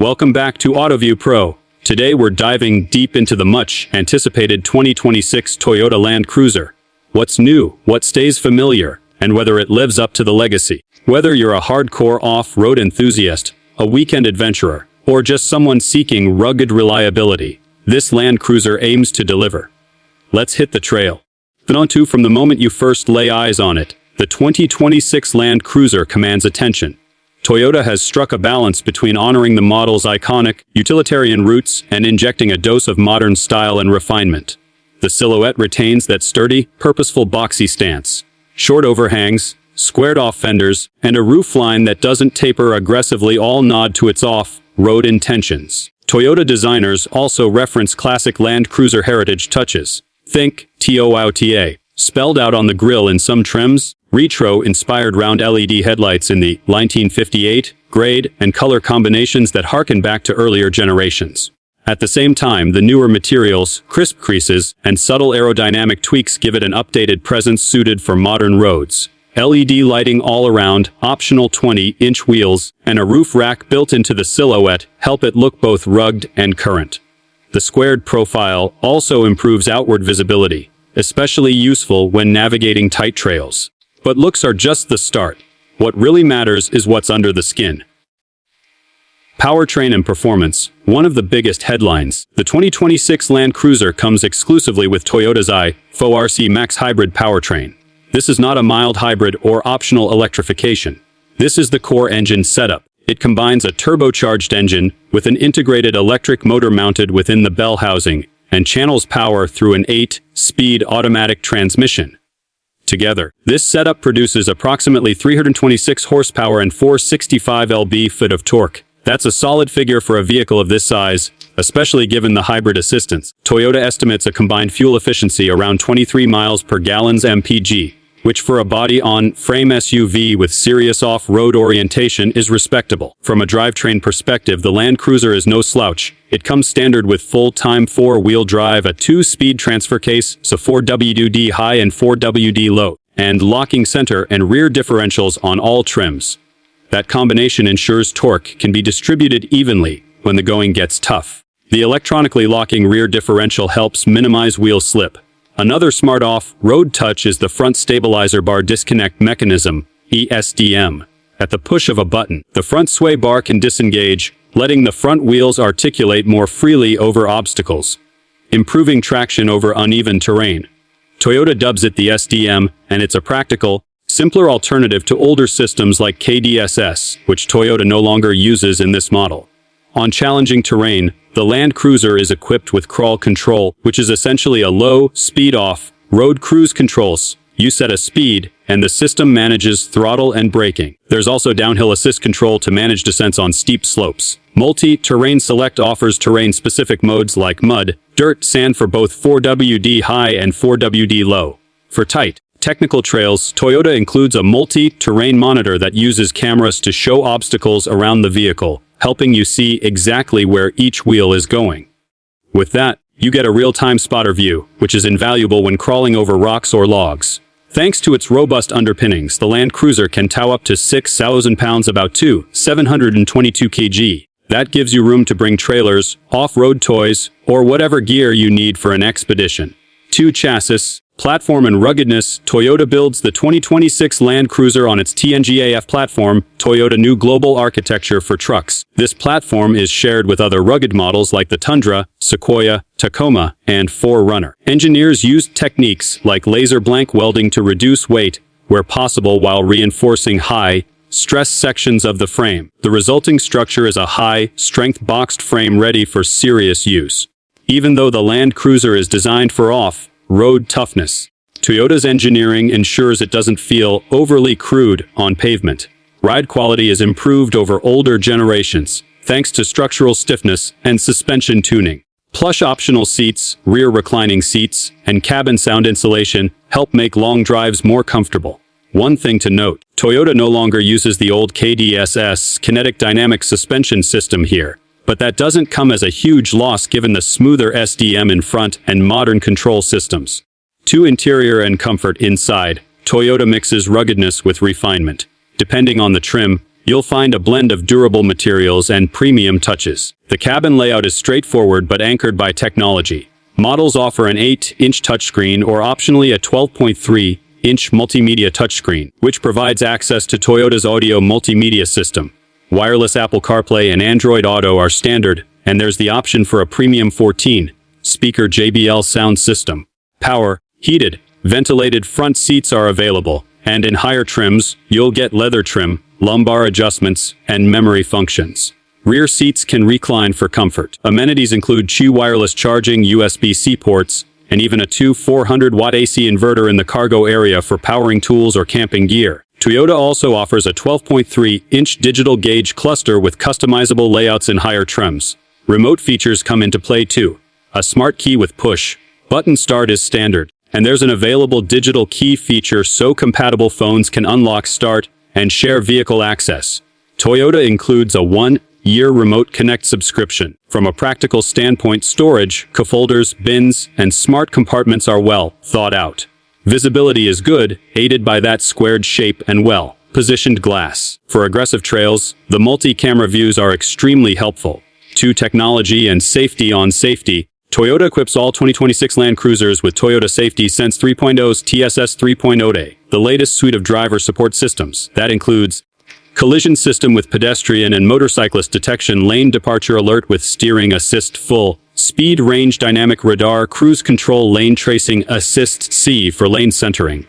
Welcome back to Autoview Pro. Today we're diving deep into the much-anticipated 2026 Toyota Land Cruiser. What's new, what stays familiar, and whether it lives up to the legacy. Whether you're a hardcore off-road enthusiast, a weekend adventurer, or just someone seeking rugged reliability, this Land Cruiser aims to deliver. Let's hit the trail. From the moment you first lay eyes on it, the 2026 Land Cruiser commands attention. Toyota has struck a balance between honoring the model's iconic, utilitarian roots and injecting a dose of modern style and refinement. The silhouette retains that sturdy, purposeful boxy stance. Short overhangs, squared-off fenders, and a roofline that doesn't taper aggressively all nod to its off-road intentions. Toyota designers also reference classic Land Cruiser heritage touches. Think TOYOTA, spelled out on the grille in some trims, retro-inspired round LED headlights in the 1958 grade, and color combinations that harken back to earlier generations. At the same time, the newer materials, crisp creases, and subtle aerodynamic tweaks give it an updated presence suited for modern roads. LED lighting all around, optional 20-inch wheels, and a roof rack built into the silhouette help it look both rugged and current. The squared profile also improves outward visibility, especially useful when navigating tight trails. But looks are just the start. What really matters is what's under the skin. Powertrain and performance, one of the biggest headlines. The 2026 Land Cruiser comes exclusively with Toyota's i4RC Max hybrid powertrain. This is not a mild hybrid or optional electrification. This is the core engine setup. It combines a turbocharged engine with an integrated electric motor mounted within the bell housing and channels power through an 8-speed automatic transmission. Together, this setup produces approximately 326 horsepower and 465 lb-ft of torque. That's a solid figure for a vehicle of this size, especially given the hybrid assistance. Toyota estimates a combined fuel efficiency around 23 miles per gallon mpg, which for a body-on-frame SUV with serious off-road orientation is respectable. From a drivetrain perspective, the Land Cruiser is no slouch. It comes standard with full-time 4-wheel drive, a 2-speed transfer case, so 4WD high and 4WD low, and locking center and rear differentials on all trims. That combination ensures torque can be distributed evenly when the going gets tough. The electronically locking rear differential helps minimize wheel slip. Another smart off-road touch is the front stabilizer bar disconnect mechanism, ESDM. At the push of a button, the front sway bar can disengage, letting the front wheels articulate more freely over obstacles, improving traction over uneven terrain. Toyota dubs it the SDM, and it's a practical, simpler alternative to older systems like KDSS, which Toyota no longer uses in this model. On challenging terrain, the Land Cruiser is equipped with crawl control, which is essentially a low-speed off-road cruise controls. You set a speed, and the system manages throttle and braking. There's also downhill assist control to manage descents on steep slopes. Multi-Terrain Select offers terrain-specific modes like mud, dirt, sand for both 4WD high and 4WD low. For tight, technical trails, Toyota includes a multi-terrain monitor that uses cameras to show obstacles around the vehicle, helping you see exactly where each wheel is going. With that, you get a real-time spotter view, which is invaluable when crawling over rocks or logs. Thanks to its robust underpinnings, the Land Cruiser can tow up to 6,000 pounds, about 722 kg. That gives you room to bring trailers, off-road toys, or whatever gear you need for an expedition. 2 chassis, platform and ruggedness. Toyota builds the 2026 Land Cruiser on its TNGA-F platform, Toyota New Global Architecture for trucks. This platform is shared with other rugged models like the Tundra, Sequoia, Tacoma, and 4Runner. Engineers used techniques like laser blank welding to reduce weight, where possible, while reinforcing high-stress sections of the frame. The resulting structure is a high-strength boxed frame ready for serious use. Even though the Land Cruiser is designed for off-road toughness, Toyota's engineering ensures it doesn't feel overly crude on pavement. Ride quality is improved over older generations, thanks to structural stiffness and suspension tuning. Plush optional seats, rear reclining seats, and cabin sound insulation help make long drives more comfortable. One thing to note, Toyota no longer uses the old KDSS kinetic dynamic suspension system here, but that doesn't come as a huge loss given the smoother SDM in front and modern control systems. To interior and comfort inside, Toyota mixes ruggedness with refinement. Depending on the trim, You'll find a blend of durable materials and premium touches. The cabin layout is straightforward but anchored by technology. Models offer an 8-inch touchscreen or optionally a 12.3-inch multimedia touchscreen, which provides access to Toyota's audio multimedia system. Wireless Apple CarPlay and Android Auto are standard, and there's the option for a premium 14-speaker JBL sound system. Power, heated, ventilated front seats are available, and in higher trims, you'll get leather trim, lumbar adjustments, and memory functions. Rear seats can recline for comfort. Amenities include Qi wireless charging, USB-C ports, and even a 400-watt AC inverter in the cargo area for powering tools or camping gear. Toyota also offers a 12.3-inch digital gauge cluster with customizable layouts in higher trims. Remote features come into play too. A smart key with push-button start is standard, and there's an available digital key feature so compatible phones can unlock, start, and share vehicle access. Toyota includes a 1-year Remote Connect subscription. From a practical standpoint, storage, cup holders, bins, and smart compartments are well thought out. Visibility is good, aided by that squared shape and well-positioned glass. For aggressive trails, the multi-camera views are extremely helpful. To technology and safety on safety, Toyota equips all 2026 Land Cruisers with Toyota Safety Sense 3.0's TSS 3.0A, the latest suite of driver support systems. That includes collision system with pedestrian and motorcyclist detection, lane departure alert with steering assist, full speed range dynamic radar, cruise control, lane tracing assist C for lane centering,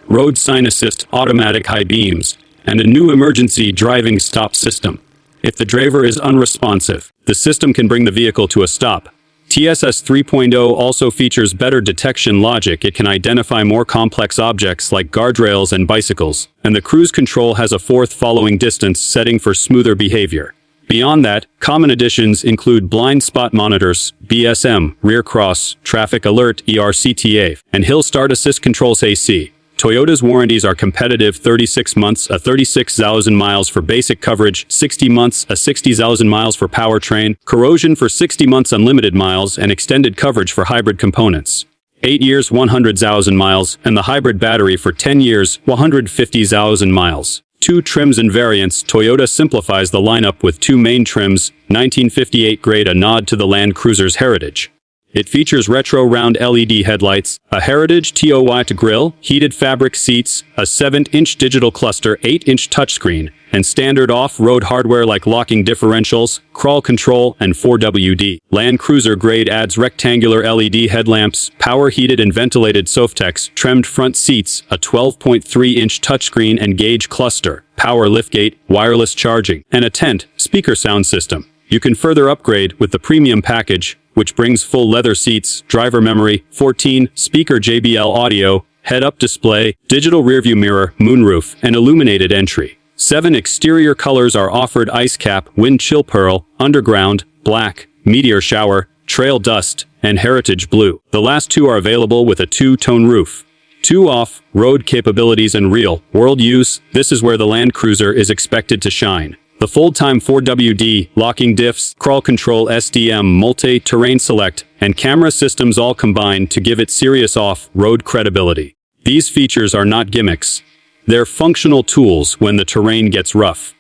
road sign assist, automatic high beams, and a new emergency driving stop system. If the driver is unresponsive, the system can bring the vehicle to a stop. TSS 3.0 also features better detection logic. It can identify more complex objects like guardrails and bicycles, and the cruise control has a fourth following distance setting for smoother behavior. Beyond that, common additions include blind spot monitors, BSM, rear cross, traffic alert, ERCTA, and hill start assist controls AC. Toyota's warranties are competitive: 36 months, a 36,000 miles for basic coverage, 60 months, a 60,000 miles for powertrain, corrosion for 60 months, unlimited miles, and extended coverage for hybrid components. 8 years, 100,000 miles, and the hybrid battery for 10 years, 150,000 miles. 2 trims and variants. Toyota simplifies the lineup with 2 main trims, 1958 grade, a nod to the Land Cruiser's heritage. It features retro round LED headlights, a Heritage TOY grille, heated fabric seats, a 7-inch digital cluster, 8-inch touchscreen, and standard off-road hardware like locking differentials, crawl control, and 4WD. Land Cruiser grade adds rectangular LED headlamps, power heated and ventilated Softex, trimmed front seats, a 12.3-inch touchscreen and gauge cluster, power liftgate, wireless charging, and a 10-speaker sound system. You can further upgrade with the premium package, which brings full leather seats, driver memory, 14-speaker JBL audio, head-up display, digital rearview mirror, moonroof, and illuminated entry. 7 exterior colors are offered: ice cap, wind chill pearl, underground, black, meteor shower, trail dust, and heritage blue. The last 2 are available with a 2-tone roof. 2 off-road capabilities and real-world use. This is where the Land Cruiser is expected to shine. The full-time 4WD, locking diffs, crawl control, SDM, multi-terrain select, and camera systems all combine to give it serious off-road credibility. These features are not gimmicks. They're functional tools when the terrain gets rough.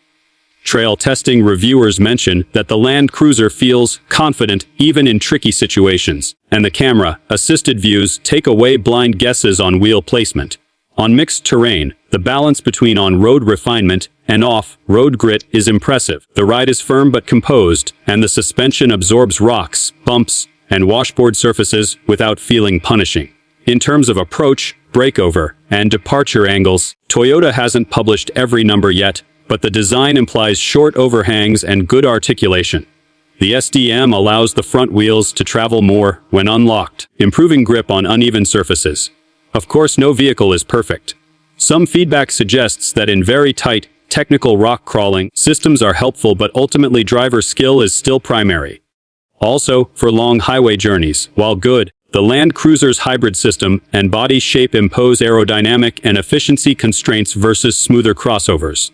Trail testing reviewers mention that the Land Cruiser feels confident even in tricky situations, and the camera-assisted views take away blind guesses on wheel placement. On mixed terrain, the balance between on-road refinement and off-road grit is impressive. The ride is firm but composed, and the suspension absorbs rocks, bumps, and washboard surfaces without feeling punishing. In terms of approach, breakover, and departure angles, Toyota hasn't published every number yet, but the design implies short overhangs and good articulation. The SDM allows the front wheels to travel more when unlocked, improving grip on uneven surfaces. Of course, no vehicle is perfect. Some feedback suggests that in very tight, technical rock crawling, systems are helpful, but ultimately driver skill is still primary. Also, for long highway journeys, while good, the Land Cruiser's hybrid system and body shape impose aerodynamic and efficiency constraints versus smoother crossovers.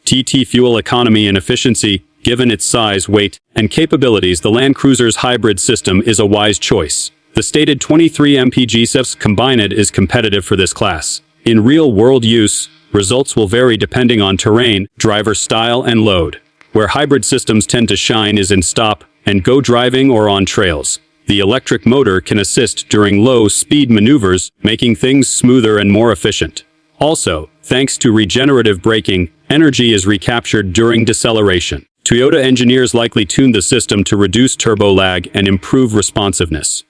TT fuel economy and efficiency, given its size, weight, and capabilities, the Land Cruiser's hybrid system is a wise choice. The stated 23 mpg combined is competitive for this class. In real-world use, Results will vary depending on terrain, driver style, and load. Where hybrid systems tend to shine is in stop and go driving or on trails. The electric motor can assist during low-speed maneuvers, making things smoother and more efficient. Also, thanks to regenerative braking, energy is recaptured during deceleration. Toyota engineers likely tuned the system to reduce turbo lag and improve responsiveness.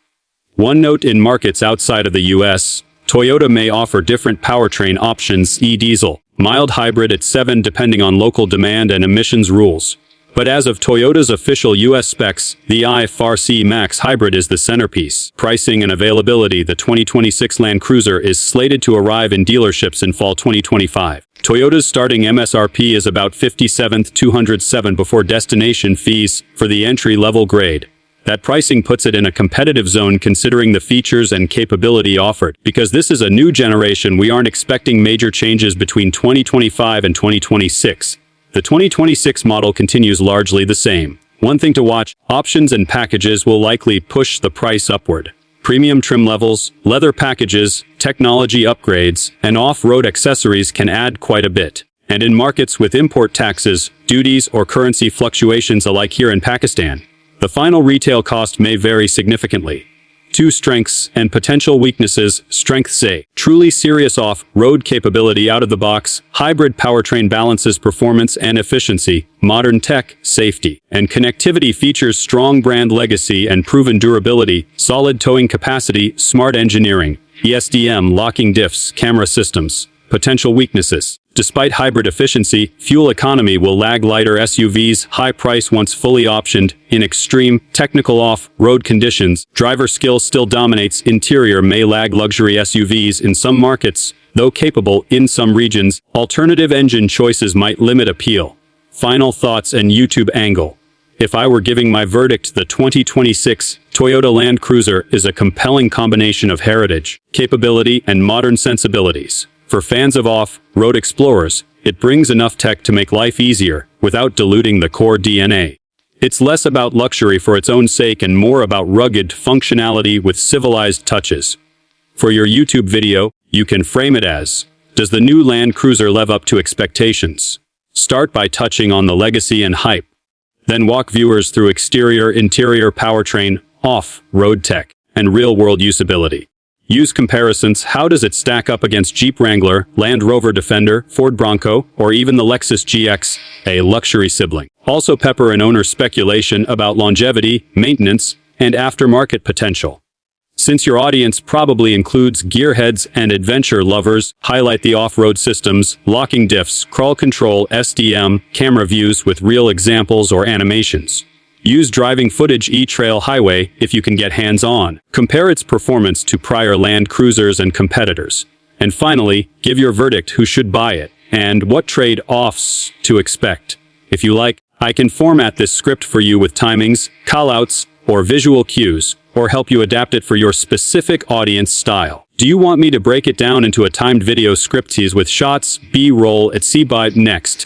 One note: in markets outside of the US, Toyota may offer different powertrain options, e-diesel, mild hybrid etc. depending on local demand and emissions rules. But as of Toyota's official US specs, the i4C Max Hybrid is the centerpiece. Pricing and availability: the 2026 Land Cruiser is slated to arrive in dealerships in fall 2025. Toyota's starting MSRP is about $57,207 before destination fees for the entry-level grade. That pricing puts it in a competitive zone considering the features and capability offered. Because this is a new generation, we aren't expecting major changes between 2025 and 2026. The 2026 model continues largely the same. One thing to watch: options and packages will likely push the price upward. Premium trim levels, leather packages, technology upgrades, and off-road accessories can add quite a bit. And in markets with import taxes, duties, or currency fluctuations alike here in Pakistan, the final retail cost may vary significantly. 2 strengths and potential weaknesses. Strengths: A. Truly serious off-road capability out of the box. Hybrid powertrain balances performance and efficiency. Modern tech, safety, and connectivity features strong brand legacy and proven durability. Solid towing capacity. Smart engineering. ESDM locking diffs, camera systems. Potential weaknesses: despite hybrid efficiency, fuel economy will lag lighter SUVs. High price once fully optioned. In extreme, technical off-road conditions, driver skill still dominates. Interior may lag luxury SUVs in some markets, though capable in some regions. Alternative engine choices might limit appeal. Final thoughts and YouTube angle: if I were giving my verdict, the 2026 Toyota Land Cruiser is a compelling combination of heritage, capability, and modern sensibilities. For fans of off-road explorers, it brings enough tech to make life easier, without diluting the core DNA. It's less about luxury for its own sake and more about rugged functionality with civilized touches. For your YouTube video, you can frame it as: does the new Land Cruiser live up to expectations? Start by touching on the legacy and hype. Then walk viewers through exterior, interior, powertrain, off-road tech, and real-world usability. Use comparisons. How does it stack up against Jeep Wrangler, Land Rover Defender, Ford Bronco, or even the Lexus GX, a luxury sibling? Also pepper in owner speculation about longevity, maintenance, and aftermarket potential. Since your audience probably includes gearheads and adventure lovers, highlight the off-road systems, locking diffs, crawl control, SDM, camera views with real examples or animations. Use driving footage e-trail highway if you can get hands-on. Compare its performance to prior Land Cruisers and competitors. And finally, give your verdict: who should buy it, and what trade-offs to expect. If you like, I can format this script for you with timings, callouts, or visual cues, or help you adapt it for your specific audience style. Do you want me to break it down into a timed video script with shots, B-roll, etc.? Next,